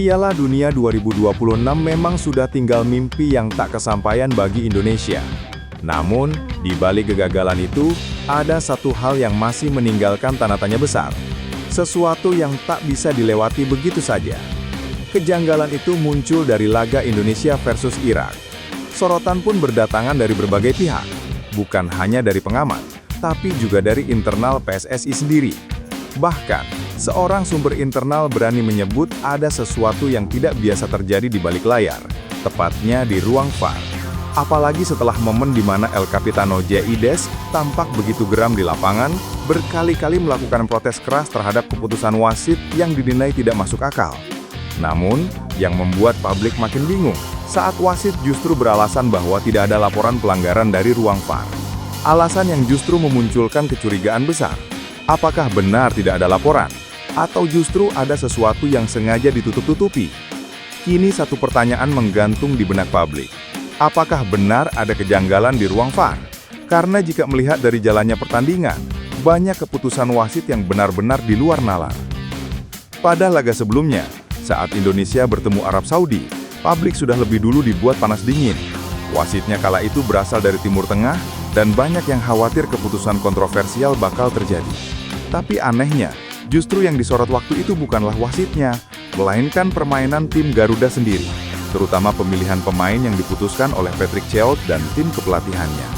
Piala Dunia 2026 memang sudah tinggal mimpi yang tak kesampaian bagi Indonesia. Namun, di balik kegagalan itu, ada satu hal yang masih meninggalkan tanda tanya besar. Sesuatu yang tak bisa dilewati begitu saja. Kejanggalan itu muncul dari laga Indonesia versus Irak. Sorotan pun berdatangan dari berbagai pihak, bukan hanya dari pengamat, tapi juga dari internal PSSI sendiri. Bahkan, seorang sumber internal berani menyebut ada sesuatu yang tidak biasa terjadi di balik layar, tepatnya di ruang VAR. Apalagi setelah momen di mana El Capitano Jaides tampak begitu geram di lapangan, berkali-kali melakukan protes keras terhadap keputusan wasit yang dinilai tidak masuk akal. Namun, yang membuat publik makin bingung, saat wasit justru beralasan bahwa tidak ada laporan pelanggaran dari ruang VAR. Alasan yang justru memunculkan kecurigaan besar. Apakah benar tidak ada laporan? Atau justru ada sesuatu yang sengaja ditutup-tutupi? Kini satu pertanyaan menggantung di benak publik. Apakah benar ada kejanggalan di ruang VAR? Karena jika melihat dari jalannya pertandingan, banyak keputusan wasit yang benar-benar di luar nalar. Pada laga sebelumnya, saat Indonesia bertemu Arab Saudi, publik sudah lebih dulu dibuat panas dingin. Wasitnya kala itu berasal dari Timur Tengah, dan banyak yang khawatir keputusan kontroversial bakal terjadi. Tapi anehnya, justru yang disorot waktu itu bukanlah wasitnya, melainkan permainan tim Garuda sendiri, terutama pemilihan pemain yang diputuskan oleh Patrick Chiaut dan tim kepelatihannya.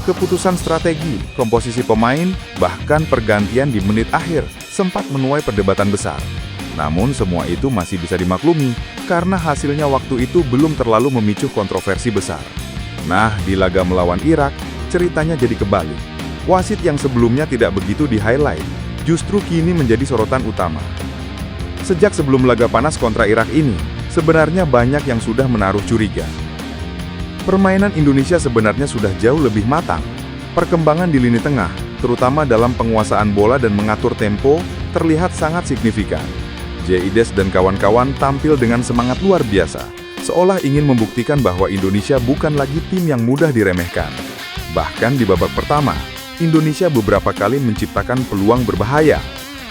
Keputusan strategi, komposisi pemain, bahkan pergantian di menit akhir sempat menuai perdebatan besar. Namun semua itu masih bisa dimaklumi karena hasilnya waktu itu belum terlalu memicu kontroversi besar. Nah, di laga melawan Irak, ceritanya jadi kebalik. Wasit yang sebelumnya tidak begitu di-highlight, justru kini menjadi sorotan utama. Sejak sebelum laga panas kontra Irak ini, sebenarnya banyak yang sudah menaruh curiga. Permainan Indonesia sebenarnya sudah jauh lebih matang. Perkembangan di lini tengah, terutama dalam penguasaan bola dan mengatur tempo, terlihat sangat signifikan. Jaides dan kawan-kawan tampil dengan semangat luar biasa, seolah ingin membuktikan bahwa Indonesia bukan lagi tim yang mudah diremehkan. Bahkan di babak pertama, Indonesia beberapa kali menciptakan peluang berbahaya.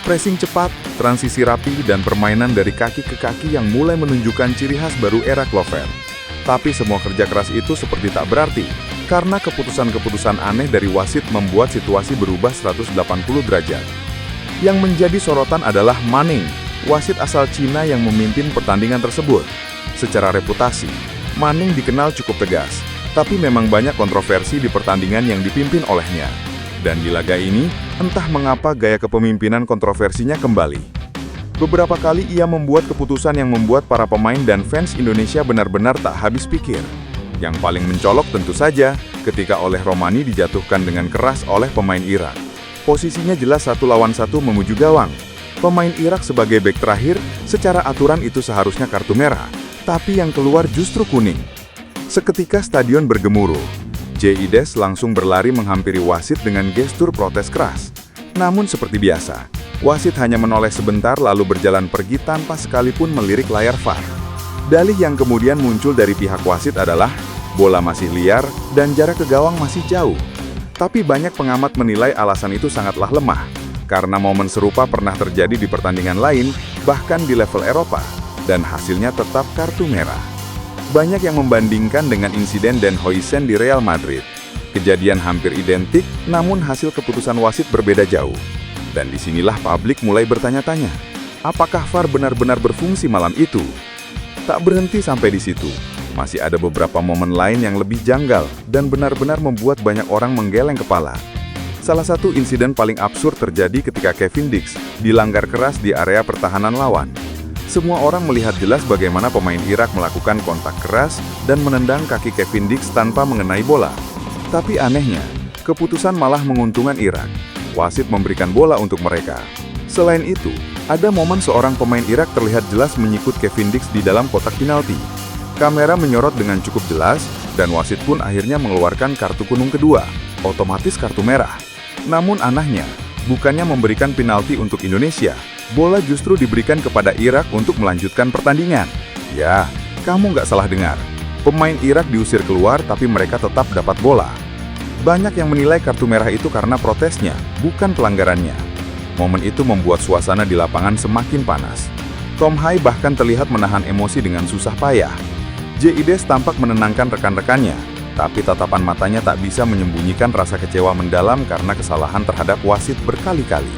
Pressing cepat, transisi rapi, dan permainan dari kaki ke kaki yang mulai menunjukkan ciri khas baru era Clover. Tapi semua kerja keras itu seperti tak berarti, karena keputusan-keputusan aneh dari wasit membuat situasi berubah 180 derajat. Yang menjadi sorotan adalah Manning, wasit asal Cina yang memimpin pertandingan tersebut. Secara reputasi, Manning dikenal cukup tegas, tapi memang banyak kontroversi di pertandingan yang dipimpin olehnya. Dan di laga ini, entah mengapa gaya kepemimpinan kontroversinya kembali. Beberapa kali ia membuat keputusan yang membuat para pemain dan fans Indonesia benar-benar tak habis pikir. Yang paling mencolok tentu saja ketika oleh Romani dijatuhkan dengan keras oleh pemain Irak. Posisinya jelas 1 lawan 1 menuju gawang. Pemain Irak sebagai bek terakhir, secara aturan itu seharusnya kartu merah, tapi yang keluar justru kuning. Seketika stadion bergemuruh. Jaides langsung berlari menghampiri wasit dengan gestur protes keras. Namun seperti biasa, wasit hanya menoleh sebentar lalu berjalan pergi tanpa sekalipun melirik layar VAR. Dalih yang kemudian muncul dari pihak wasit adalah bola masih liar dan jarak ke gawang masih jauh. Tapi banyak pengamat menilai alasan itu sangatlah lemah, karena momen serupa pernah terjadi di pertandingan lain, bahkan di level Eropa, dan hasilnya tetap kartu merah. Banyak yang membandingkan dengan insiden Den Huijsen di Real Madrid. Kejadian hampir identik, namun hasil keputusan wasit berbeda jauh. Dan disinilah publik mulai bertanya-tanya, apakah VAR benar-benar berfungsi malam itu? Tak berhenti sampai di situ, masih ada beberapa momen lain yang lebih janggal dan benar-benar membuat banyak orang menggeleng kepala. Salah satu insiden paling absurd terjadi ketika Kevin Dix dilanggar keras di area pertahanan lawan. Semua orang melihat jelas bagaimana pemain Irak melakukan kontak keras dan menendang kaki Kevin Dix tanpa mengenai bola. Tapi anehnya, keputusan malah menguntungkan Irak. Wasit memberikan bola untuk mereka. Selain itu, ada momen seorang pemain Irak terlihat jelas menyikut Kevin Dix di dalam kotak penalti. Kamera menyorot dengan cukup jelas, dan wasit pun akhirnya mengeluarkan kartu kuning kedua, otomatis kartu merah. Namun anehnya, bukannya memberikan penalti untuk Indonesia, bola justru diberikan kepada Irak untuk melanjutkan pertandingan. Ya, kamu nggak salah dengar. Pemain Irak diusir keluar tapi mereka tetap dapat bola. Banyak yang menilai kartu merah itu karena protesnya, bukan pelanggarannya. Momen itu membuat suasana di lapangan semakin panas. Tom Hai bahkan terlihat menahan emosi dengan susah payah. J.I.D.S tampak menenangkan rekan-rekannya, tapi tatapan matanya tak bisa menyembunyikan rasa kecewa mendalam karena kesalahan terhadap wasit berkali-kali.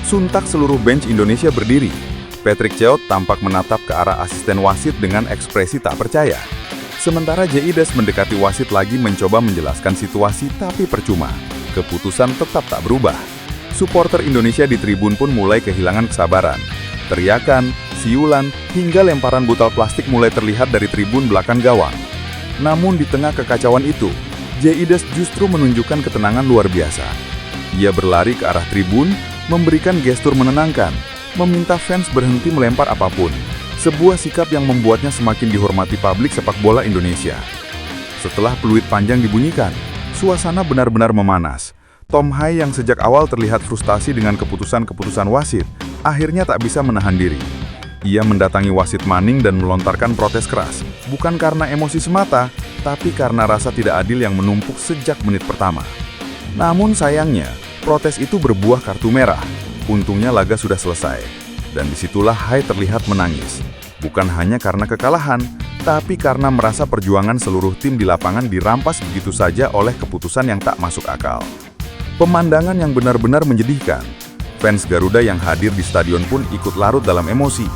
Suntak seluruh bench Indonesia berdiri. Patrick Cheot tampak menatap ke arah asisten wasit dengan ekspresi tak percaya. Sementara J.I.D.S mendekati wasit lagi mencoba menjelaskan situasi, tapi percuma. Keputusan tetap tak berubah. Supporter Indonesia di tribun pun mulai kehilangan kesabaran. Teriakan, siulan, hingga lemparan botol plastik mulai terlihat dari tribun belakang gawang. Namun di tengah kekacauan itu, J.I.D.S justru menunjukkan ketenangan luar biasa. Ia berlari ke arah tribun, memberikan gestur menenangkan, meminta fans berhenti melempar apapun. Sebuah sikap yang membuatnya semakin dihormati publik sepak bola Indonesia. Setelah peluit panjang dibunyikan, suasana benar-benar memanas. Tom Hai yang sejak awal terlihat frustasi dengan keputusan-keputusan wasit, akhirnya tak bisa menahan diri. Ia mendatangi wasit Manning dan melontarkan protes keras, bukan karena emosi semata, tapi karena rasa tidak adil yang menumpuk sejak menit pertama. Namun sayangnya, protes itu berbuah kartu merah. Untungnya laga sudah selesai, dan disitulah Hai terlihat menangis. Bukan hanya karena kekalahan, tapi karena merasa perjuangan seluruh tim di lapangan dirampas begitu saja oleh keputusan yang tak masuk akal. Pemandangan yang benar-benar menyedihkan. Fans Garuda yang hadir di stadion pun ikut larut dalam emosi.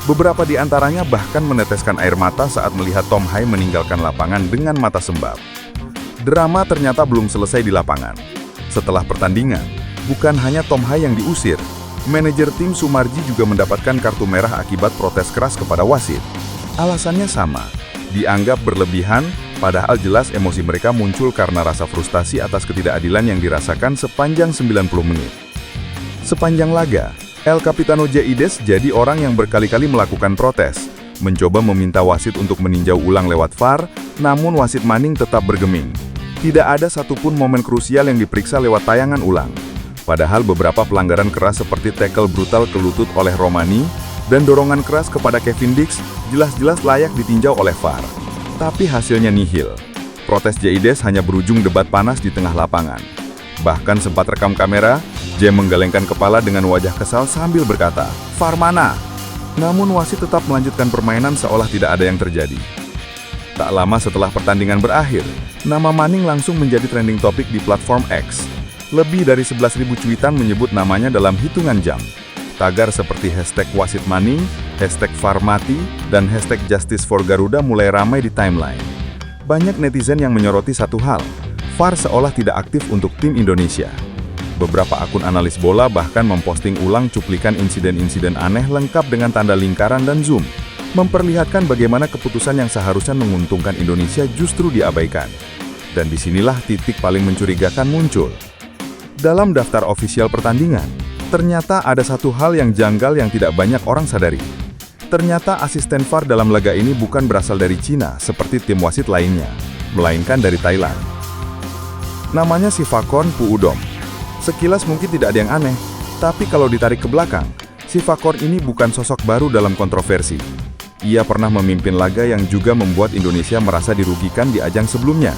Beberapa di antaranya bahkan meneteskan air mata saat melihat Tom Hai meninggalkan lapangan dengan mata sembab. Drama ternyata belum selesai di lapangan. Setelah pertandingan, bukan hanya Tom Hai yang diusir, manajer tim Sumarji juga mendapatkan kartu merah akibat protes keras kepada wasit. Alasannya sama, dianggap berlebihan, padahal jelas emosi mereka muncul karena rasa frustasi atas ketidakadilan yang dirasakan sepanjang 90 menit. Sepanjang laga, El Capitano J.I.D.S jadi orang yang berkali-kali melakukan protes, mencoba meminta wasit untuk meninjau ulang lewat VAR, namun wasit Manning tetap bergeming. Tidak ada satupun momen krusial yang diperiksa lewat tayangan ulang. Padahal beberapa pelanggaran keras seperti tackle brutal ke lutut oleh Romani dan dorongan keras kepada Kevin Dix jelas-jelas layak ditinjau oleh VAR. Tapi hasilnya nihil. Protes J.I.D.S hanya berujung debat panas di tengah lapangan. Bahkan sempat rekam kamera, J menggelengkan kepala dengan wajah kesal sambil berkata, "VAR mana?" Namun wasit tetap melanjutkan permainan seolah tidak ada yang terjadi. Tak lama setelah pertandingan berakhir, nama Manning langsung menjadi trending topik di platform X. Lebih dari 11.000 cuitan menyebut namanya dalam hitungan jam. Tagar seperti hashtag wasit Manning, hashtag VAR mati, dan hashtag Justice for Garuda mulai ramai di timeline. Banyak netizen yang menyoroti satu hal, VAR seolah tidak aktif untuk tim Indonesia. Beberapa akun analis bola bahkan memposting ulang cuplikan insiden-insiden aneh lengkap dengan tanda lingkaran dan zoom, memperlihatkan bagaimana keputusan yang seharusnya menguntungkan Indonesia justru diabaikan. Dan disinilah titik paling mencurigakan muncul. Dalam daftar ofisial pertandingan, ternyata ada satu hal yang janggal yang tidak banyak orang sadari. Ternyata asisten VAR dalam laga ini bukan berasal dari Cina seperti tim wasit lainnya, melainkan dari Thailand. Namanya Sivakorn Puudom. Sekilas mungkin tidak ada yang aneh, tapi kalau ditarik ke belakang, Sivakorn ini bukan sosok baru dalam kontroversi. Ia pernah memimpin laga yang juga membuat Indonesia merasa dirugikan di ajang sebelumnya.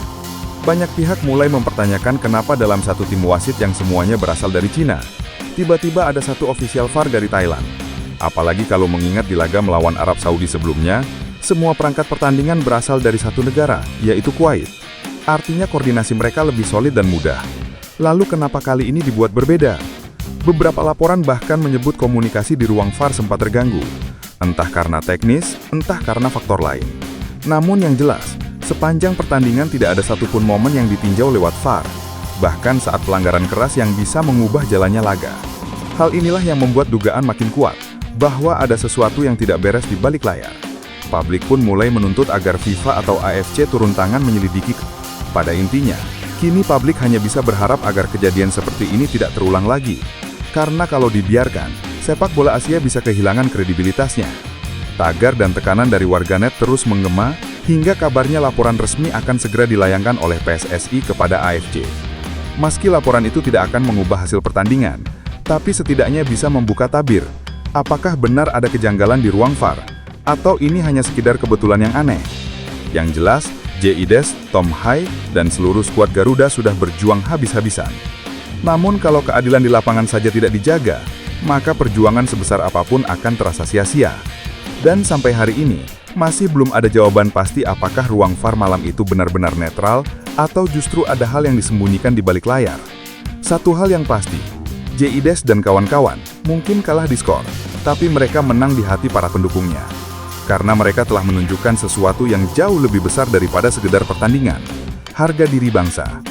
Banyak pihak mulai mempertanyakan kenapa dalam satu tim wasit yang semuanya berasal dari Cina, tiba-tiba ada satu ofisial VAR dari Thailand. Apalagi kalau mengingat di laga melawan Arab Saudi sebelumnya, semua perangkat pertandingan berasal dari satu negara, yaitu Kuwait. Artinya koordinasi mereka lebih solid dan mudah. Lalu kenapa kali ini dibuat berbeda? Beberapa laporan bahkan menyebut komunikasi di ruang VAR sempat terganggu. Entah karena teknis, entah karena faktor lain. Namun yang jelas, sepanjang pertandingan tidak ada satupun momen yang ditinjau lewat VAR. Bahkan saat pelanggaran keras yang bisa mengubah jalannya laga. Hal inilah yang membuat dugaan makin kuat, bahwa ada sesuatu yang tidak beres di balik layar. Publik pun mulai menuntut agar FIFA atau AFC turun tangan menyelidiki. Pada intinya, kini publik hanya bisa berharap agar kejadian seperti ini tidak terulang lagi. Karena kalau dibiarkan, sepak bola Asia bisa kehilangan kredibilitasnya. Tagar dan tekanan dari warganet terus menggema, hingga kabarnya laporan resmi akan segera dilayangkan oleh PSSI kepada AFC. Meski laporan itu tidak akan mengubah hasil pertandingan, tapi setidaknya bisa membuka tabir. Apakah benar ada kejanggalan di ruang VAR? Atau ini hanya sekedar kebetulan yang aneh? Yang jelas, J.I.D.S, Tom Hai, dan seluruh skuad Garuda sudah berjuang habis-habisan. Namun kalau keadilan di lapangan saja tidak dijaga, maka perjuangan sebesar apapun akan terasa sia-sia. Dan sampai hari ini, masih belum ada jawaban pasti apakah ruang VAR malam itu benar-benar netral atau justru ada hal yang disembunyikan di balik layar. Satu hal yang pasti, JIDES dan kawan-kawan mungkin kalah di skor, tapi mereka menang di hati para pendukungnya. Karena mereka telah menunjukkan sesuatu yang jauh lebih besar daripada sekedar pertandingan, harga diri bangsa.